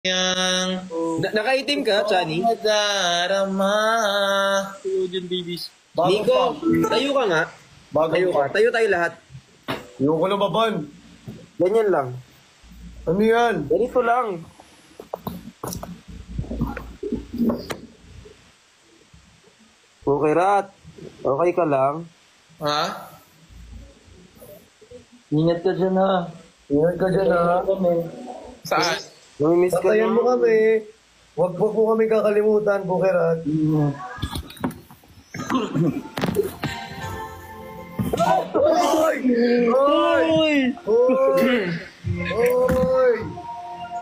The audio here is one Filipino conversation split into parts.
Yang Nakaitim ka, Chani? nadarama. Yun, babies. Nico, tayo ka nga. Tayo ka. Tayo lahat. Yung ko na baban. Ganyan lang. Ano yan? Ganito lang. Okay, Rat. Okay ka lang? Ha? Ingat ka dyan ha. Ingat ka dyan ha. Saan? Namimiss ka Patayan mo na. kami. Huwag mo kami kakalimutan, Bukerat. Oy! Oy! Oy! Oy!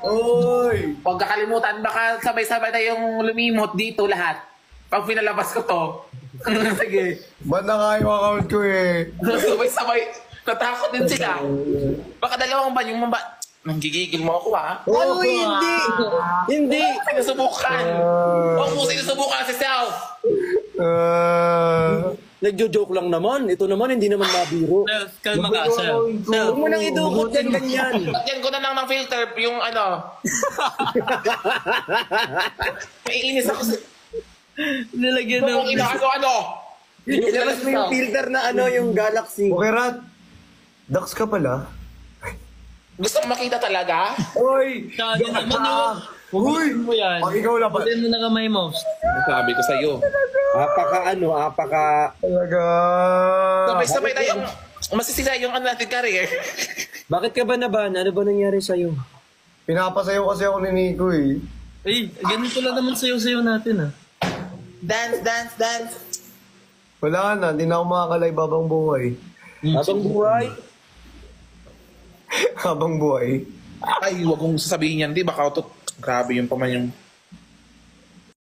Oy! Huwag kakalimutan, baka sabay-sabay tayong lumimot dito lahat. Pag pinalabas ko to. Sige. Ba't na nga yung account ko eh? Sabay-sabay. Natakot din sila. Baka dalawang ba yung mamba... Nanggigigil mo ako ha? Ano hindi? Hindi. Sinusubukan. Huwag mo sinusubukan si Self. Nagjo-joke lang naman. Ito naman, hindi naman mabiro. Self, kalma ka, Self. Huwag mo nang idukot yan ganyan. Lagyan ko na lang ng filter yung ano. Naiinis ako sa... Nilagyan ng... Kung ano-ano. Ilabas mo yung filter na ano, yung Galaxy. Bukerat! Dax ka pala? Gusto mo makita talaga? Oy! Kaya naman yun. Uy! Mo yan. Pag ikaw na ba? Pwede mo na kamay mo. Sabi ko sa'yo. Apaka... Talaga. Sabay-sabay tayong masisira yung ano natin career. Bakit ka ba naban? Ano ba nangyari sa'yo? Pinapasayo kasi ako ni Nico eh. Eh, ganito lang naman sayo-sayo natin ha. Dance, dance, dance. Wala na, hindi na ako makakalay babang buhay. Habang buhay. Habang buhay. Ay, wag kong sasabihin yan. Di, baka ito, grabe yung paman yung